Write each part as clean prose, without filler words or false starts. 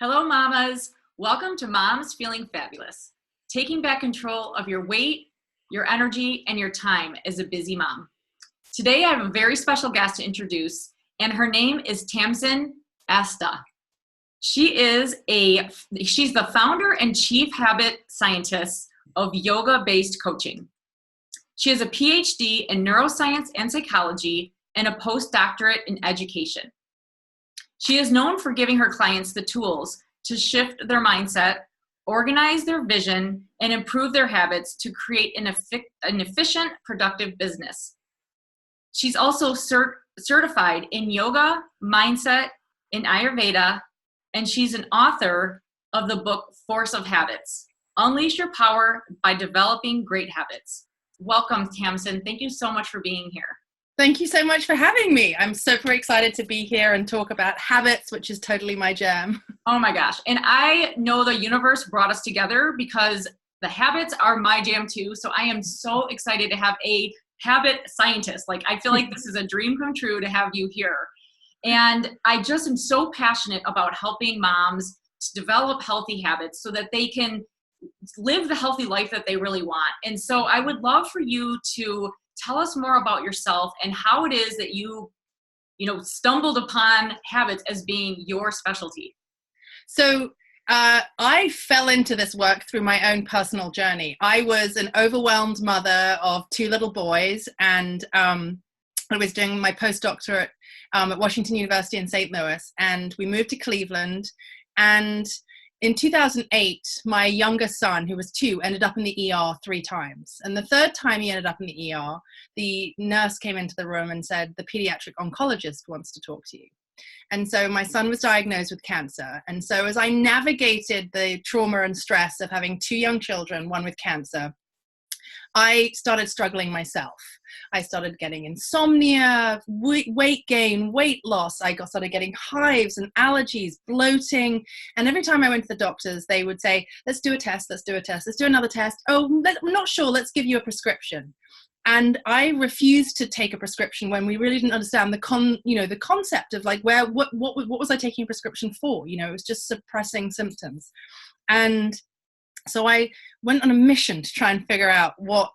Hello, mamas. Welcome to Moms Feeling Fabulous. Taking back control of your weight, your energy, and your time as a busy mom. Today, I have a very special guest to introduce, and her name is Tamsin Astor. She's the founder and chief habit scientist of yoga-based coaching. She has a PhD in neuroscience and psychology and a postdoctorate in education. She is known for giving her clients the tools to shift their mindset, organize their vision, and improve their habits to create an efficient, productive business. She's also certified in yoga, mindset, and Ayurveda, and she's an author of the book Force of Habits: Unleash Your Power by Developing Great Habits. Welcome, Tamsin. Thank you so much for being here. Thank you so much for having me. I'm super excited to be here and talk about habits, which is totally my jam. Oh my gosh. And I know the universe brought us together because the habits are my jam too. So I am so excited to have a habit scientist. I feel like this is a dream come true to have you here. And I just am so passionate about helping moms to develop healthy habits so that they can live the healthy life that they really want. And so I would love for you to tell us more about yourself and how it is that you stumbled upon habits as being your specialty. So I fell into this work through my own personal journey. I was an overwhelmed mother of two little boys, and I was doing my postdoctorate at Washington University in St. Louis, and we moved to Cleveland. And in 2008, my youngest son, who was 2, ended up in the ER 3 times. And the 3rd time he ended up in the ER, the nurse came into the room and said, "The pediatric oncologist wants to talk to you." And so my son was diagnosed with cancer. And so as I navigated the trauma and stress of having 2 young children, one with cancer, I started struggling myself. I started getting insomnia, weight gain, weight loss. I started getting hives and allergies, bloating. And every time I went to the doctors, they would say, "Let's do a test, let's do a test, let's do another test. Oh, I'm not sure, let's give you a prescription." And I refused to take a prescription when we really didn't understand the concept of what was I taking a prescription for? It was just suppressing symptoms. And so I went on a mission to try and figure out what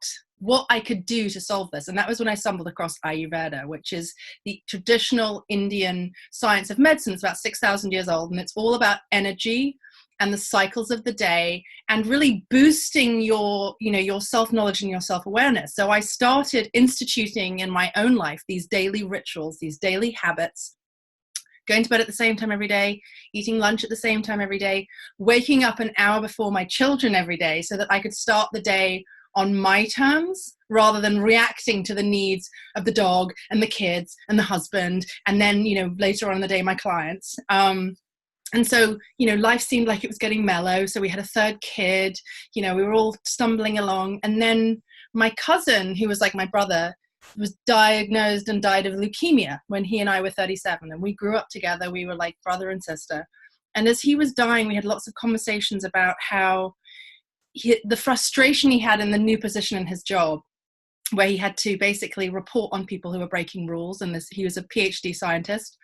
I could do to solve this. And that was when I stumbled across Ayurveda, which is the traditional Indian science of medicine. It's about 6,000 years old, and it's all about energy and the cycles of the day and really boosting your self-knowledge and your self-awareness. So I started instituting in my own life these daily rituals, these daily habits: going to bed at the same time every day, eating lunch at the same time every day, waking up an hour before my children every day so that I could start the day on my terms rather than reacting to the needs of the dog and the kids and the husband and then, later on in the day, my clients. And so, life seemed like it was getting mellow. So we had a 3rd kid, we were all stumbling along. And then my cousin, who was like my brother, was diagnosed and died of leukemia when he and I were 37, and we grew up together. We were like brother and sister. And as he was dying, we had lots of conversations about how the frustration he had in the new position in his job, where he had to basically report on people who were breaking rules. And he was a PhD scientist.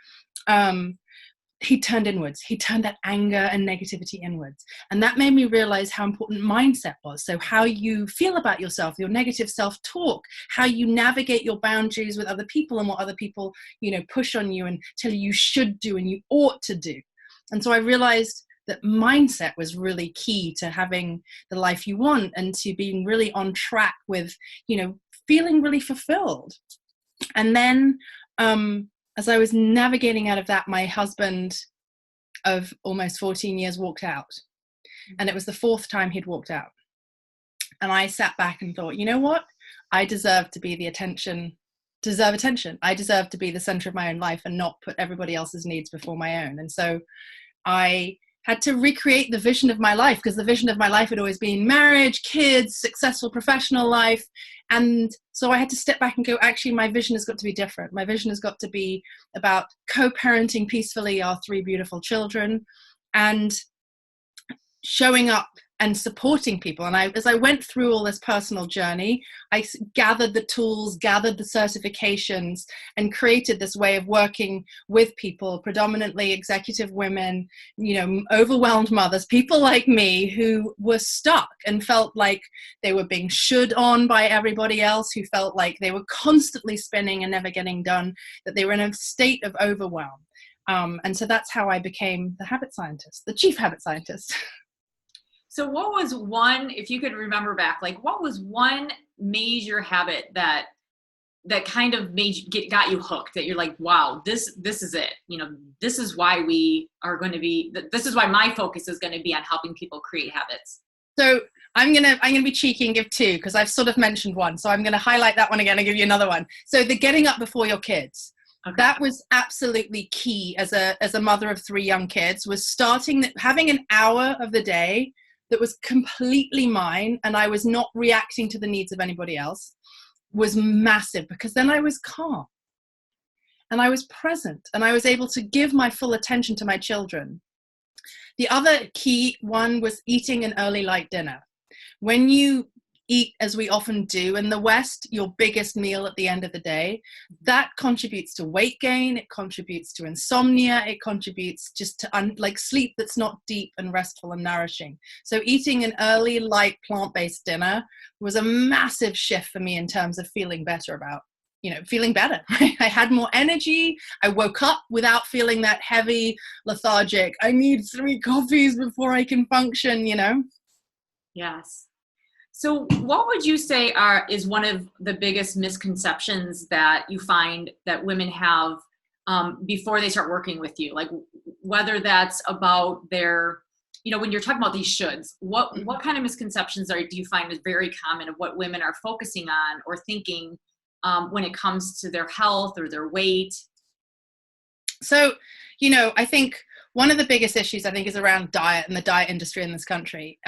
He turned inwards. He turned that anger and negativity inwards. And that made me realize how important mindset was. So how you feel about yourself, your negative self-talk, how you navigate your boundaries with other people and what other people, push on you and tell you should do and you ought to do. And so I realized that mindset was really key to having the life you want and to being really on track with, feeling really fulfilled. And then, as I was navigating out of that, my husband of almost 14 years walked out. And it was the 4th time he'd walked out. And I sat back and thought, you know what? I deserve to be attention. I deserve to be the center of my own life and not put everybody else's needs before my own. And so I had to recreate the vision of my life, because the vision of my life had always been marriage, kids, successful professional life. And so I had to step back and go, actually, my vision has got to be different. My vision has got to be about co-parenting peacefully our 3 beautiful children and showing up and supporting people. And as I went through all this personal journey, I gathered the tools, gathered the certifications, and created this way of working with people, predominantly executive women, overwhelmed mothers, people like me who were stuck and felt like they were being should on by everybody else, who felt like they were constantly spinning and never getting done, that they were in a state of overwhelm. And so that's how I became the habit scientist, the chief habit scientist. So what was one, if you could remember back, like what was one major habit that kind of got you hooked, that you're like, wow, this is it. This is why this is why my focus is going to be on helping people create habits. So I'm gonna be cheeky and give two, because I've sort of mentioned one. So I'm gonna highlight that one again and give you another one. So the getting up before your kids. Okay. That was absolutely key as a mother of 3 young kids, was having an hour of the day that was completely mine, and I was not reacting to the needs of anybody else, was massive, because then I was calm and I was present and I was able to give my full attention to my children. The other key one was eating an early light dinner. When you eat, as we often do in the West, your biggest meal at the end of the day, that contributes to weight gain, it contributes to insomnia, it contributes just to sleep that's not deep and restful and nourishing. So eating an early, light, plant-based dinner was a massive shift for me in terms of feeling better. I had more energy. I woke up without feeling that heavy, lethargic, I need 3 coffees before I can function, Yes. So what would you say is one of the biggest misconceptions that you find that women have before they start working with you? Like whether that's about their, when you're talking about these shoulds, what kind of misconceptions do you find is very common of what women are focusing on or thinking when it comes to their health or their weight? So, I think one of the biggest issues, is around diet and the diet industry in this country.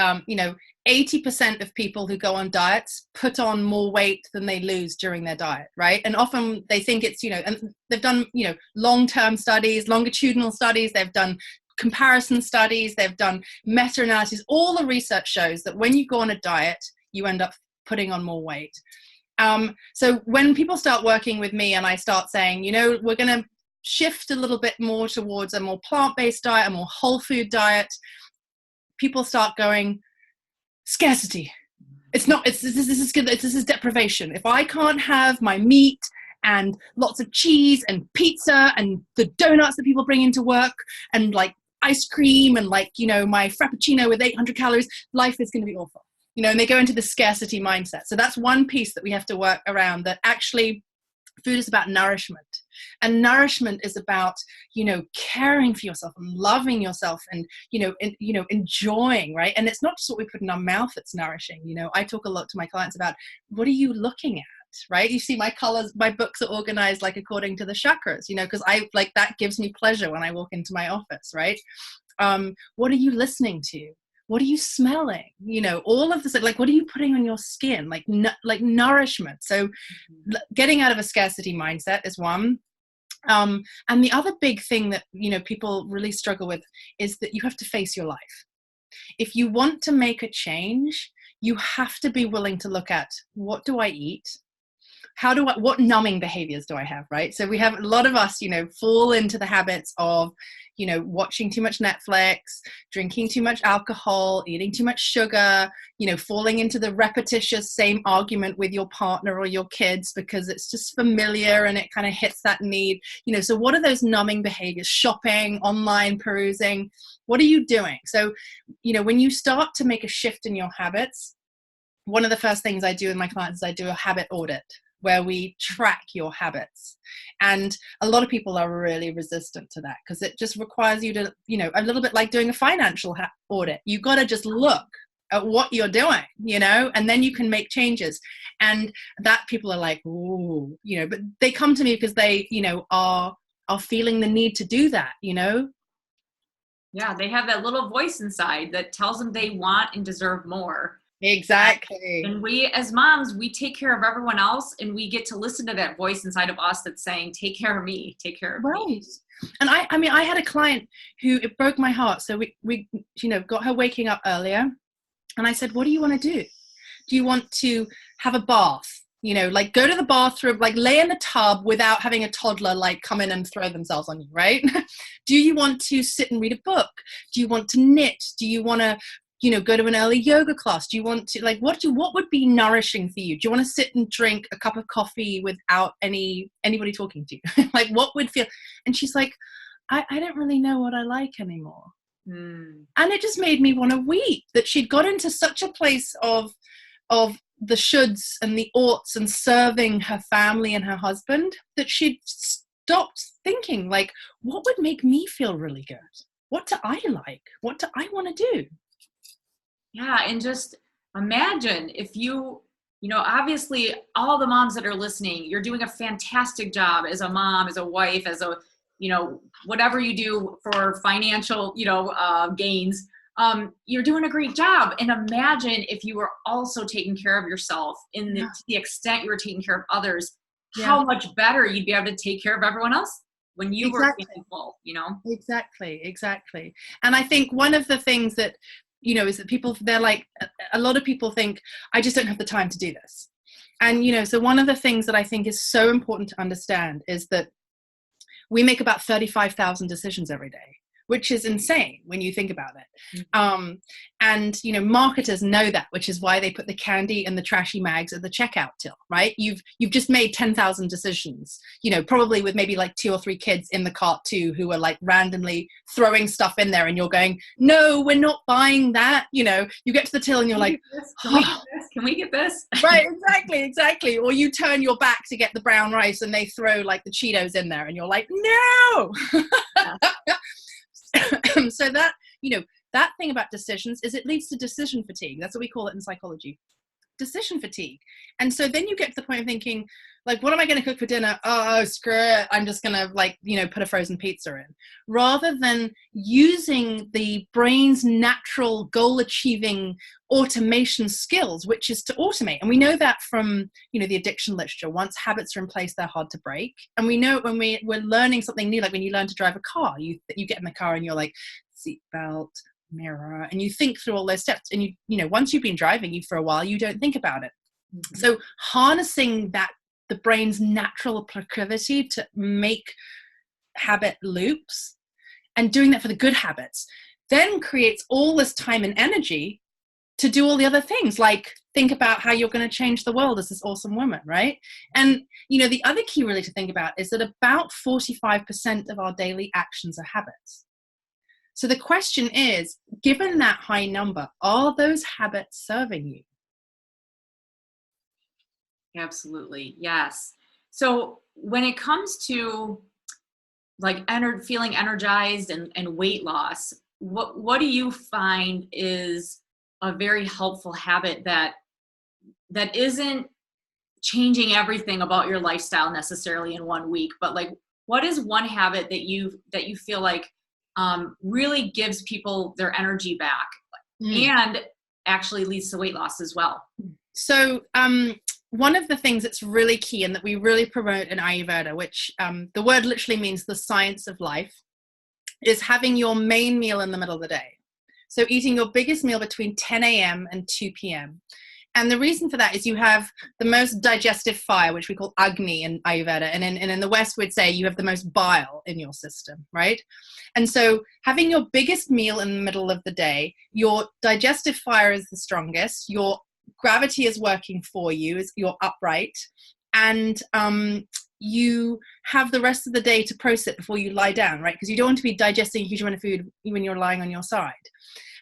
80% of people who go on diets put on more weight than they lose during their diet, right? And often they think it's, and they've done, long-term studies, longitudinal studies, they've done comparison studies, they've done meta-analysis. All the research shows that when you go on a diet, you end up putting on more weight. So when people start working with me and I start saying, we're going to shift a little bit more towards a more plant-based diet, a more whole food diet, people start going, scarcity. This is deprivation. If I can't have my meat and lots of cheese and pizza and the donuts that people bring into work and like ice cream and my frappuccino with 800 calories, life is going to be awful. And they go into the scarcity mindset. So that's one piece that we have to work around, that actually food is about nourishment, and nourishment is about, caring for yourself and loving yourself and, enjoying, right? And it's not just what we put in our mouth that's nourishing. I talk a lot to my clients about, what are you looking at, right? You see my colors, my books are organized like according to the chakras, because that gives me pleasure when I walk into my office, right? What are you listening to? What are you smelling? All of this, like, what are you putting on your skin? Like nourishment. So getting out of a scarcity mindset is one. And the other big thing that, people really struggle with is that you have to face your life. If you want to make a change, you have to be willing to look at, what do I eat? What numbing behaviors do I have, right? So we have a lot of us, fall into the habits of, watching too much Netflix, drinking too much alcohol, eating too much sugar, falling into the repetitious same argument with your partner or your kids because it's just familiar and it kind of hits that need. So what are those numbing behaviors? Shopping, online perusing, what are you doing? So, when you start to make a shift in your habits, one of the first things I do with my clients is I do a habit audit, where we track your habits. And a lot of people are really resistant to that because it just requires you to, a little bit like doing a financial audit. You got to just look at what you're doing, and then you can make changes. And that people are like, ooh, but they come to me because they, are feeling the need to do that, Yeah, they have that little voice inside that tells them they want and deserve more. Exactly. And we as moms, we take care of everyone else, and we get to listen to that voice inside of us that's saying, take care of me, take care of me. And I had a client who, it broke my heart. So we got her waking up earlier. And I said, what do you want to do? Do you want to have a bath? You know, like go to the bathroom, like lay in the tub without having a toddler like come in and throw themselves on you, right? Do you want to sit and read a book? Do you want to knit? Do you want to, you know, go to an early yoga class? Do you want to, like, what would be nourishing for you? Do you want to sit and drink a cup of coffee without anybody talking to you? Like, what would feel? And she's like, I don't really know what I like anymore. And it just made me want to weep that she'd got into such a place of the shoulds and the oughts and serving her family and her husband that she'd stopped thinking, like, what would make me feel really good? What do I like? What do I want to do? Yeah, and just imagine if you know, obviously all the moms that are listening, you're doing a fantastic job as a mom, as a wife, as a, you know, whatever you do for financial, you know, gains. You're doing a great job. And imagine if you were also taking care of yourself to the extent you were taking care of others, how much better you'd be able to take care of everyone else when you were feeling full, you know? Exactly. And I think one of the things that, you know, is that they're like, a lot of people think, I just don't have the time to do this. And, you know, so one of the things that I think is so important to understand is that we make about 35,000 decisions every day, which is insane when you think about it. And, you know, marketers know that, which is why they put the candy and the trashy mags at the checkout till, right? You've just made 10,000 decisions, you know, probably with maybe like 2 or 3 kids in the cart too, who are like randomly throwing stuff in there and you're going, no, we're not buying that. You know, you get to the till and you're like, Can we get this? Right, exactly. Or you turn your back to get the brown rice and they throw like the Cheetos in there and you're like, no. So that, you know, that thing about decisions is it leads to decision fatigue. That's what we call it in psychology. Decision fatigue. And so then you get to the point of thinking, like, what am I going to cook for dinner? Oh, screw it. I'm just going to, like, you know, put a frozen pizza in. Rather than using the brain's natural goal-achieving automation skills, which is to automate. And we know that from, you know, the addiction literature. Once habits are in place, they're hard to break. And we know when we're learning something new, like when you learn to drive a car, you get in the car and you're like, seatbelt, mirror, and you think through all those steps. And you know, once you've been driving you for a while, you don't think about it. So harnessing that, the brain's natural proclivity to make habit loops and doing that for the good habits then creates all this time and energy to do all the other things, like think about how you're going to change the world as this awesome woman, right? And, you know, the other key really to think about is that about 45% of our daily actions are habits. So the question is, given that high number, are those habits serving you? Absolutely. Yes. So when it comes to like feeling energized and weight loss, what do you find is a very helpful habit that isn't changing everything about your lifestyle necessarily in 1 week, but like, what is one habit that you feel like really gives people their energy back and actually leads to weight loss as well? So one of the things that's really key and that we really promote in Ayurveda, which the word literally means the science of life, is having your main meal in the middle of the day. So eating your biggest meal between 10 a.m. and 2 p.m. And the reason for that is you have the most digestive fire, which we call Agni in Ayurveda. And in the West, we'd say you have the most bile in your system, right? And so having your biggest meal in the middle of the day, your digestive fire is the strongest, your gravity is working for you, you're upright, and you have the rest of the day to process it before you lie down, right? Because you don't want to be digesting a huge amount of food when you're lying on your side.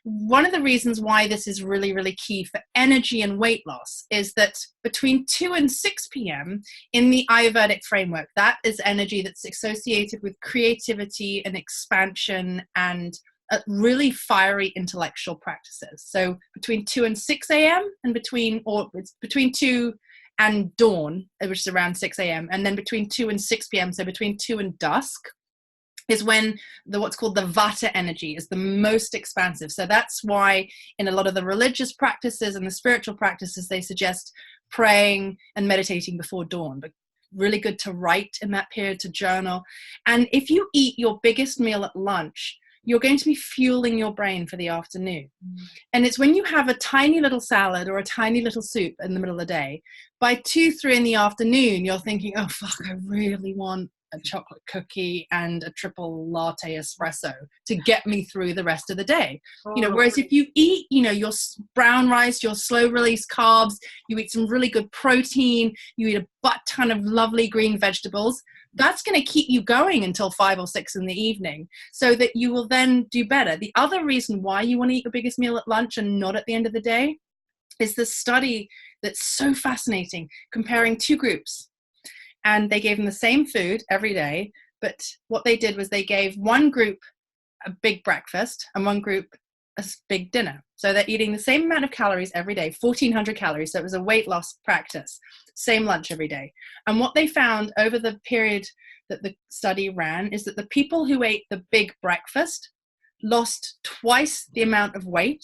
One of the reasons why this is really, really key for energy and weight loss is that between 2 and 6 p.m. in the Ayurvedic framework, that is energy that's associated with creativity and expansion and really fiery intellectual practices. So between 2 and 6 a.m. and it's between 2 and dawn, which is around 6 a.m. and then between 2 and 6 p.m. So between 2 and dusk is when what's called the Vata energy is the most expansive. So that's why in a lot of the religious practices and the spiritual practices, they suggest praying and meditating before dawn, but really good to write in that period, to journal. And if you eat your biggest meal at lunch, you're going to be fueling your brain for the afternoon. And it's when you have a tiny little salad or a tiny little soup in the middle of the day, by 2-3 in the afternoon, you're thinking, oh, fuck, I really want a chocolate cookie and a triple latte espresso to get me through the rest of the day. Whereas if you eat, your brown rice, your slow release carbs, you eat some really good protein, you eat a butt ton of lovely green vegetables, that's going to keep you going until 5 or 6 in the evening, so that you will then do better. The other reason why you want to eat your biggest meal at lunch and not at the end of the day is the study that's so fascinating, comparing 2 groups. And they gave them the same food every day, but what they did was they gave one group a big breakfast and one group a big dinner. So they're eating the same amount of calories every day, 1,400 calories. So it was a weight loss practice, same lunch every day. And what they found over the period that the study ran is that the people who ate the big breakfast lost twice the amount of weight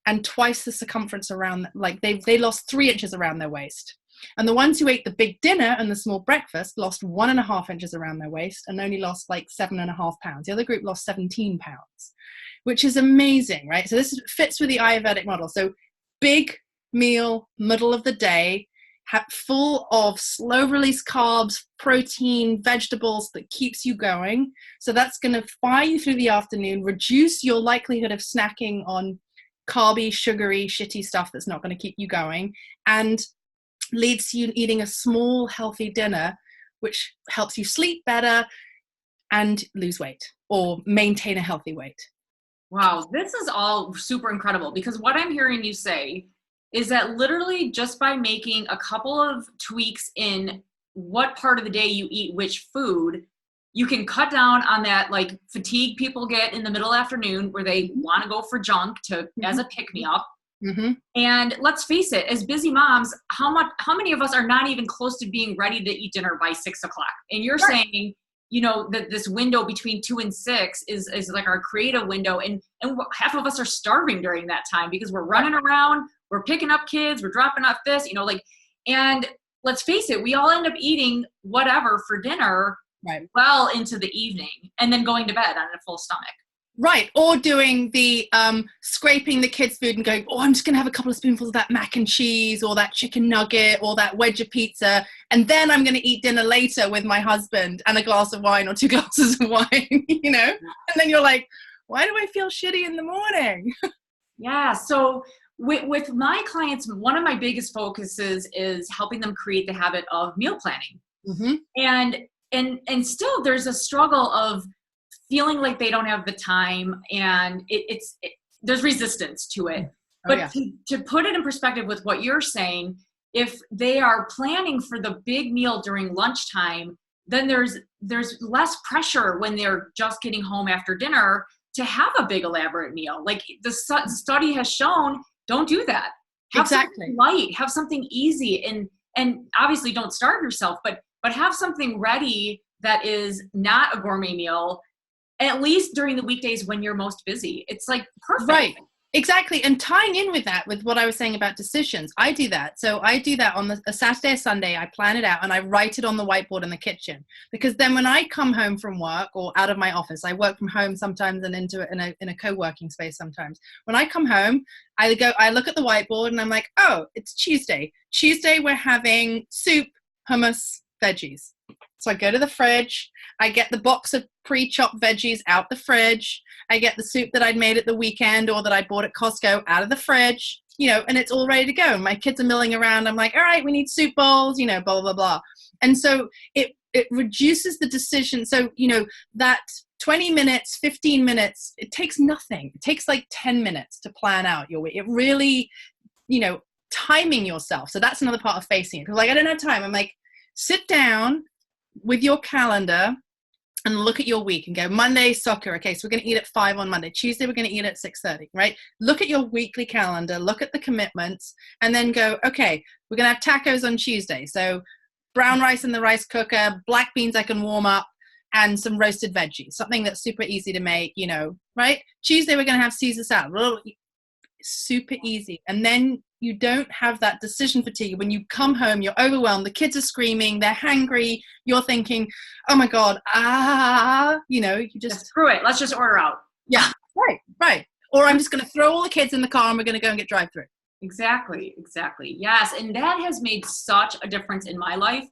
and twice the circumference around, like they lost 3 inches around their waist. And the ones who ate the big dinner and the small breakfast lost 1.5 inches around their waist and only lost like 7.5 pounds. The other group lost 17 pounds, which is amazing, right? So this fits with the Ayurvedic model. So big meal, middle of the day, full of slow release carbs, protein, vegetables that keeps you going. So that's going to fire you through the afternoon, reduce your likelihood of snacking on carby, sugary, shitty stuff that's not going to keep you going, and leads to you eating a small, healthy dinner, which helps you sleep better and lose weight or maintain a healthy weight. Wow, this is all super incredible, because what I'm hearing you say is that literally just by making a couple of tweaks in what part of the day you eat which food, you can cut down on that like fatigue people get in the middle afternoon where they want to go for junk as a pick-me-up. Mm-hmm. And let's face it, as busy moms, how many of us are not even close to being ready to eat dinner by 6 o'clock? And you're saying, that this window between 2 and 6 is like our creative window. And half of us are starving during that time because we're running around, we're picking up kids, we're dropping off this, and let's face it, we all end up eating whatever for dinner well into the evening and then going to bed on a full stomach. Right. Or doing the scraping the kids' food and going, oh, I'm just going to have a couple of spoonfuls of that mac and cheese or that chicken nugget or that wedge of pizza. And then I'm going to eat dinner later with my husband and a glass of wine or 2 glasses of wine, And then you're like, why do I feel shitty in the morning? Yeah. So with my clients, one of my biggest focuses is helping them create the habit of meal planning. Mm-hmm. And still there's a struggle of feeling like they don't have the time, and there's resistance to it. But to put it in perspective with what you're saying, if they are planning for the big meal during lunchtime, then there's less pressure when they're just getting home after dinner to have a big elaborate meal. Like the study has shown, don't do that. Have something light, have something easy, and obviously don't starve yourself, but have something ready that is not a gourmet meal, at least during the weekdays when you're most busy. It's like perfect. Right. Exactly. And tying in with that, with what I was saying about decisions, I do that. So I do that on a Saturday or Sunday. I plan it out and I write it on the whiteboard in the kitchen, because then when I come home from work or out of my office, I work from home sometimes and in a co-working space sometimes. When I come home, I look at the whiteboard and I'm like, oh, it's Tuesday. Tuesday, we're having soup, hummus, veggies. So I go to the fridge, I get the box of pre-chopped veggies out the fridge, I get the soup that I'd made at the weekend or that I bought at Costco out of the fridge, and it's all ready to go. My kids are milling around. I'm like, all right, we need soup bowls, blah, blah, blah. And so it reduces the decision. So, that 20 minutes, 15 minutes, it takes nothing. It takes like 10 minutes to plan out your week. It really, timing yourself. So that's another part of facing it. Because I don't have time. I'm like, sit down with your calendar and look at your week and go, Monday, soccer. Okay, so we're going to eat at 5 on Monday. Tuesday, we're going to eat at 6:30, right? Look at your weekly calendar, look at the commitments, and then go, okay, we're going to have tacos on Tuesday. So brown rice in the rice cooker, black beans I can warm up, and some roasted veggies, something that's super easy to make, right? Tuesday, we're going to have Caesar salad. Super easy. And then you don't have that decision fatigue. When you come home, you're overwhelmed. The kids are screaming. They're hangry. You're thinking, oh my God, you just... Screw it. Let's just order out. Yeah, right. Or I'm just going to throw all the kids in the car and we're going to go and get drive-through. Exactly. Yes. And that has made such a difference in my life.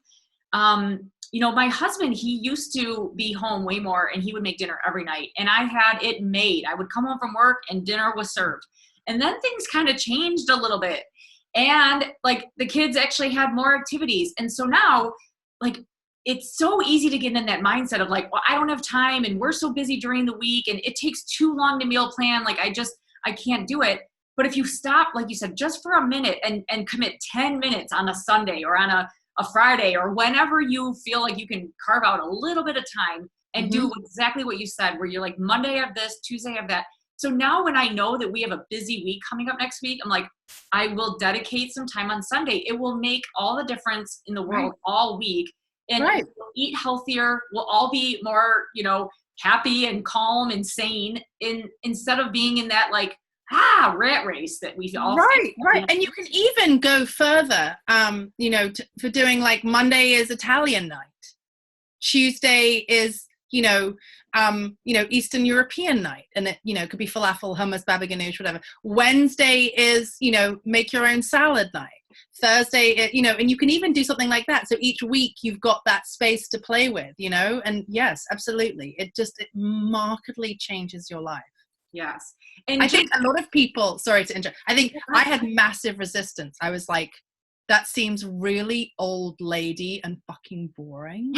My husband, he used to be home way more and he would make dinner every night. And I had it made. I would come home from work and dinner was served. And then things kind of changed a little bit. And like the kids actually had more activities. And so now, like, it's so easy to get in that mindset of like, well, I don't have time and we're so busy during the week and it takes too long to meal plan. Like I can't do it. But if you stop, like you said, just for a minute and commit 10 minutes on a Sunday or on a Friday or whenever you feel like you can carve out a little bit of time and do exactly what you said, where you're like, Monday I have this, Tuesday I have that. So now when I know that we have a busy week coming up next week, I'm like, I will dedicate some time on Sunday. It will make all the difference in the world all week. And we'll eat healthier. We'll all be more, happy and calm and sane instead of being in that like, rat race that we all right. And you can even go further, for doing like Monday is Italian night. Tuesday is, Eastern European night. And it, could be falafel, hummus, baba ganoush, whatever. Wednesday is, make your own salad night. Thursday, and you can even do something like that. So each week you've got that space to play with, and yes, absolutely. It markedly changes your life. Yes. And I think a lot of people, sorry to interrupt, I think I had massive resistance. I was like, that seems really old lady and fucking boring,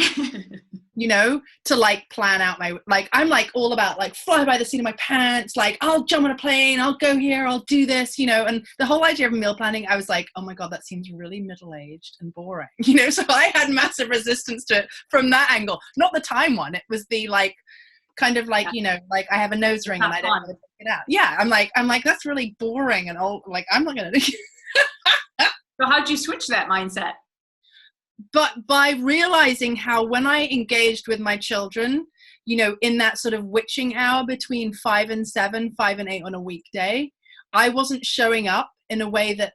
to like plan out I'm like all about like fly by the seat of my pants. Like I'll jump on a plane, I'll go here, I'll do this, and the whole idea of meal planning, I was like, oh my God, that seems really middle-aged and boring, so I had massive resistance to it from that angle, not the time one. It was the like, kind of like, like I have a nose ring and I don't want to take it out. Yeah. I'm like, that's really boring and old. Like, I'm not going to do So how'd you switch that mindset? But by realizing how when I engaged with my children, in that sort of witching hour between 5 and 7, 5 and 8 on a weekday, I wasn't showing up in a way that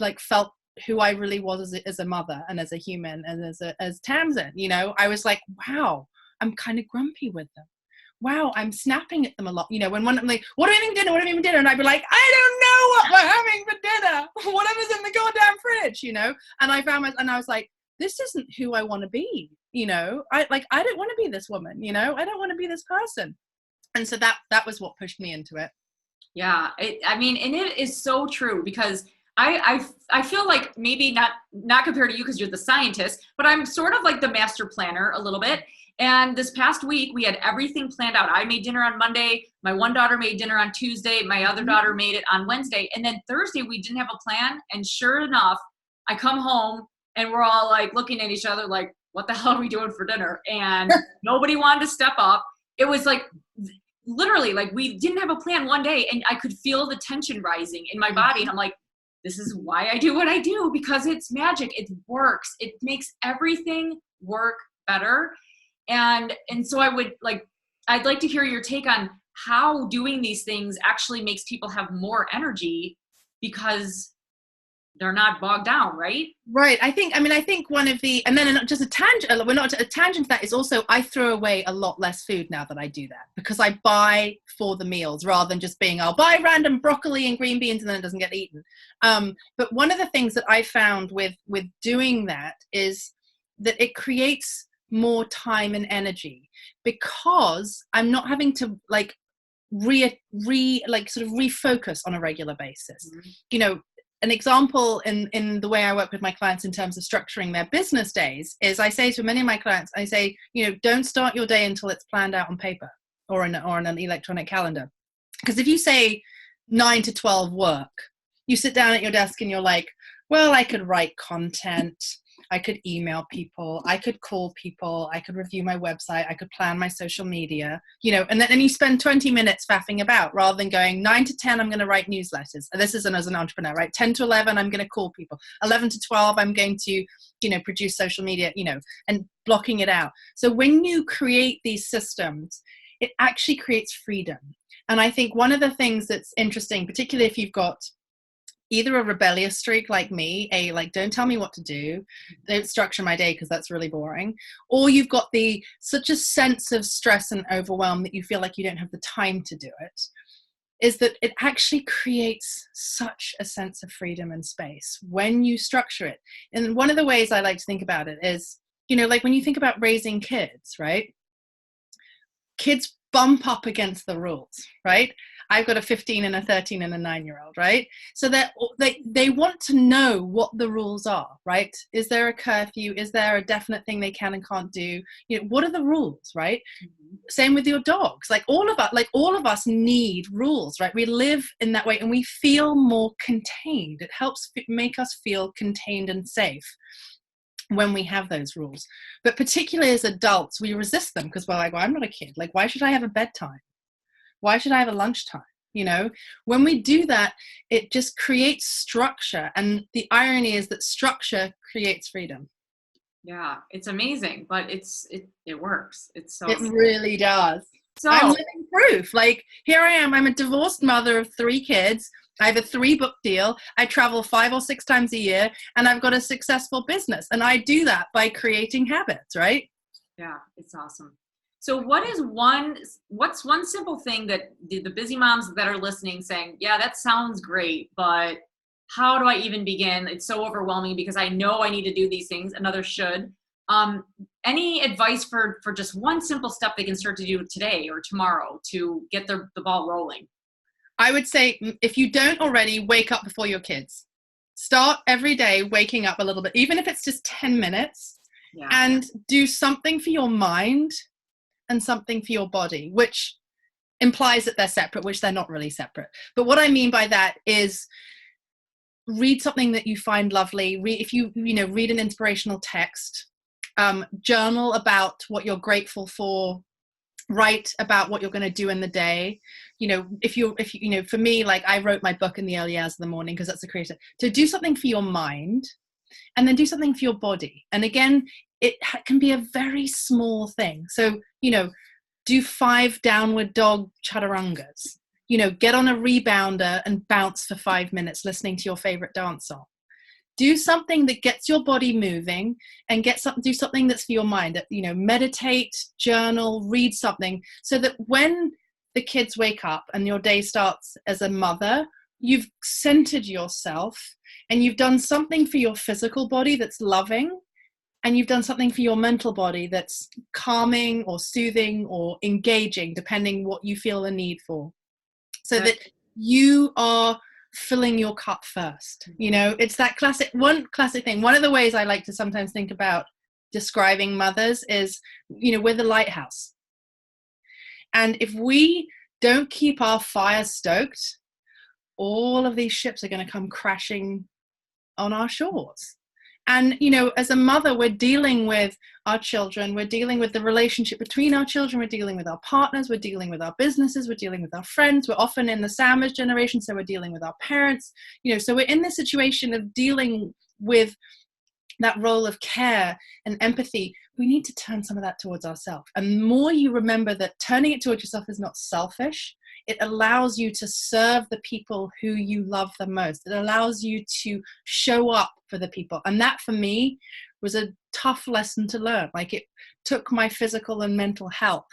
like felt who I really was as a mother and as a human and as Tamsin, I was like, wow, I'm kind of grumpy with them. Wow, I'm snapping at them a lot. When one, I'm like, what are we having dinner? What are we having dinner? And I'd be like, I don't know what we're having for dinner. Whatever's in the goddamn fridge, And I found and I was like, this isn't who I want to be. I don't want to be this woman. I don't want to be this person. And so that was what pushed me into it. Yeah, and it is so true because I feel like maybe not compared to you because you're the scientist, but I'm sort of like the master planner a little bit. And this past week, we had everything planned out. I made dinner on Monday. My one daughter made dinner on Tuesday. My other daughter made it on Wednesday. And then Thursday, we didn't have a plan. And sure enough, I come home and we're all like looking at each other like, what the hell are we doing for dinner? And nobody wanted to step up. It was like literally like we didn't have a plan one day and I could feel the tension rising in my body. And I'm like, this is why I do what I do, because it's magic. It works. It makes everything work better. And so I'd like to hear your take on how doing these things actually makes people have more energy because they're not bogged down, right? Right. I think one of the, and then just a tangent, we're not a tangent to that is also I throw away a lot less food now that I do that because I buy for the meals rather than just I'll buy random broccoli and green beans and then it doesn't get eaten. But one of the things that I found with doing that is that it creates more time and energy because I'm not having to like sort of refocus on a regular basis. An example in the way I work with my clients in terms of structuring their business days is I say to many of my clients, I say, don't start your day until it's planned out on paper or on an electronic calendar. Because if you say 9 to 12 work, you sit down at your desk and you're like, well, I could write content, I could email people, I could call people, I could review my website, I could plan my social media, and then you spend 20 minutes faffing about rather than going 9 to 10, I'm going to write newsletters. This isn't as an entrepreneur, right? 10 to 11, I'm going to call people. 11 to 12, I'm going to, produce social media, and blocking it out. So when you create these systems, it actually creates freedom. And I think one of the things that's interesting, particularly if you've got either a rebellious streak like me, like, don't tell me what to do, don't structure my day because that's really boring, or you've got such a sense of stress and overwhelm that you feel like you don't have the time to do it, is that it actually creates such a sense of freedom and space when you structure it. And one of the ways I like to think about it is, like when you think about raising kids, right? Kids bump up against the rules, right? I've got a 15 and a 13 and a 9-year-old, right? So they want to know what the rules are, right? Is there a curfew? Is there a definite thing they can and can't do? What are the rules, right? Mm-hmm. Same with your dogs. Like all of us need rules, right? We live in that way and we feel more contained. It helps make us feel contained and safe when we have those rules. But particularly as adults, we resist them because we're like, well, I'm not a kid. Like, why should I have a bedtime? Why should I have a lunchtime? When we do that, it just creates structure. And the irony is that structure creates freedom. Yeah, it's amazing, but it works. It really does. So I'm living proof. Like, here I am. I'm a divorced mother of 3 kids. I have a 3-book deal. I travel 5 or 6 times a year, and I've got a successful business. And I do that by creating habits, right? Yeah, it's awesome. So what's one simple thing that the busy moms that are listening saying, yeah, that sounds great, but how do I even begin? It's so overwhelming because I know I need to do these things, and others should. Any advice for just one simple step they can start to do today or tomorrow to get the ball rolling? I would say, if you don't already, wake up before your kids. Start every day waking up a little bit, even if it's just 10 minutes, and do something for your mind and something for your body, which implies that they're separate, which they're not really separate. But what I mean by that is read something that you find lovely. If you read an inspirational text, journal about what you're grateful for, write about what you're going to do in the day. If you for me, like, I wrote my book in the early hours of the morning because that's a creative. So do something for your mind and then do something for your body. And again, it can be a very small thing. So, do 5 downward dog chaturangas. Get on a rebounder and bounce for 5 minutes listening to your favorite dance song. Do something that gets your body moving and do something that's for your mind. Meditate, journal, read something, so that when the kids wake up and your day starts as a mother, you've centered yourself and you've done something for your physical body that's loving, and you've done something for your mental body that's calming or soothing or engaging, depending what you feel the need for. So that you are filling your cup first. It's that one classic thing. One of the ways I like to sometimes think about describing mothers is, we're the lighthouse. And if we don't keep our fire stoked, all of these ships are going to come crashing on our shores. And, as a mother, we're dealing with our children, we're dealing with the relationship between our children, we're dealing with our partners, we're dealing with our businesses, we're dealing with our friends, we're often in the sandwich generation, so we're dealing with our parents, so we're in this situation of dealing with that role of care and empathy. We need to turn some of that towards ourselves. And the more you remember that turning it towards yourself is not selfish, it allows you to serve the people who you love the most. It allows you to show up for the people. And that, for me, was a tough lesson to learn. Like, it took my physical and mental health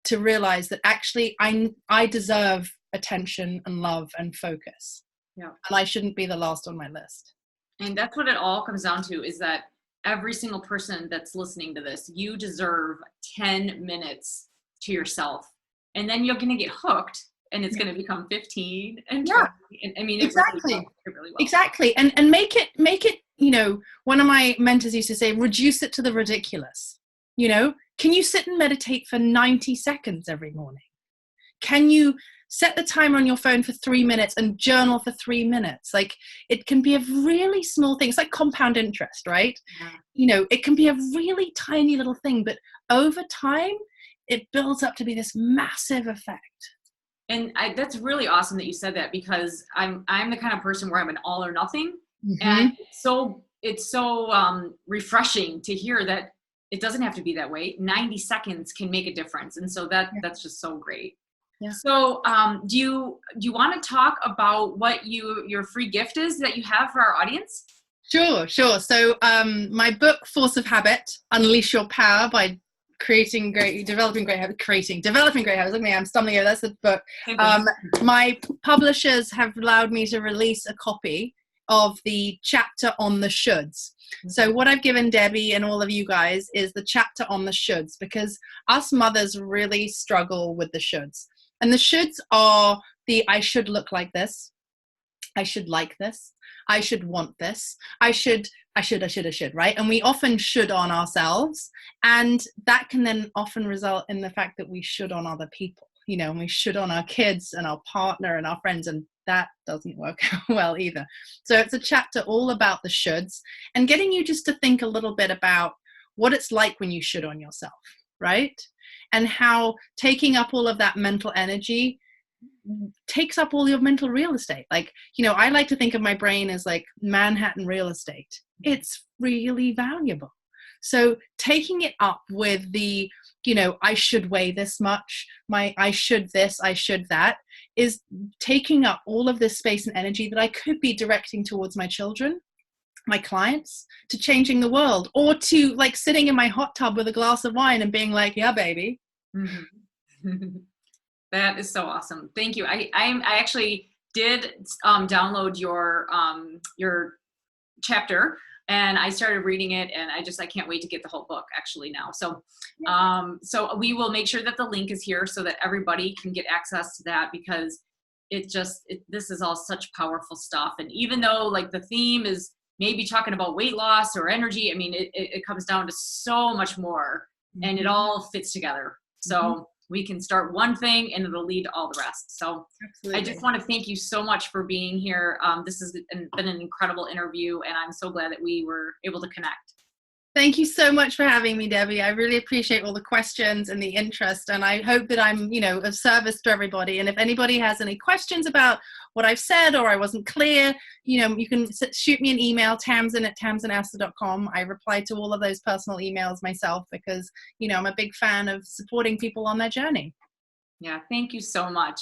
to realize that actually I deserve attention and love and focus. Yeah. And I shouldn't be the last on my list. And that's what it all comes down to, is that every single person that's listening to this, you deserve 10 minutes to yourself. And then you're going to get hooked, and it's going to become 15 and 20. And, I mean, exactly. It really will. Exactly. And make it, one of my mentors used to say, reduce it to the ridiculous. Can you sit and meditate for 90 seconds every morning? Can you set the timer on your phone for 3 minutes and journal for 3 minutes? Like, it can be a really small thing. It's like compound interest, right? Yeah. It can be a really tiny little thing, but over time, it builds up to be this massive effect. And that's really awesome that you said that, because I'm the kind of person where I'm an all or nothing. Mm-hmm. And it's so refreshing to hear that it doesn't have to be that way. 90 seconds can make a difference. And so that's just so great. Yeah. So do you want to talk about what your free gift is that you have for our audience? Sure. So my book, Force of Habit, Unleash Your Power by developing great habits. Look at me, I'm stumbling over. That's the book. My publishers have allowed me to release a copy of the chapter on the shoulds. So what I've given Debbie and all of you guys is the chapter on the shoulds, because us mothers really struggle with the shoulds. And the shoulds are I should look like this. I should like this. I should want this. I should, right? And we often should on ourselves. And that can then often result in the fact that we should on other people, and we should on our kids and our partner and our friends. And that doesn't work well either. So it's a chapter all about the shoulds and getting you just to think a little bit about what it's like when you should on yourself, right? And how taking up all of that mental energy takes up all your mental real estate. Like, I like to think of my brain as like Manhattan real estate. It's really valuable. So taking it up with the, I should weigh this much, I should this, I should that, is taking up all of this space and energy that I could be directing towards my children, my clients, to changing the world, or to like sitting in my hot tub with a glass of wine and being like, yeah, baby. Mm-hmm. That is so awesome. Thank you. I actually did download your chapter, and I started reading it, and I can't wait to get the whole book actually now. So so we will make sure that the link is here so that everybody can get access to that, because this is all such powerful stuff. And even though like the theme is maybe talking about weight loss or energy, I mean, it comes down to so much more, and it all fits together. So we can start one thing and it'll lead to all the rest. So absolutely. I just want to thank you so much for being here. This has been an incredible interview, and I'm so glad that we were able to connect. Thank you so much for having me, Debbie. I really appreciate all the questions and the interest, and I hope that I'm, of service to everybody. And if anybody has any questions about what I've said or I wasn't clear, you can shoot me an email, tamsin@tamsinastor.com. I reply to all of those personal emails myself because, I'm a big fan of supporting people on their journey. Yeah, thank you so much.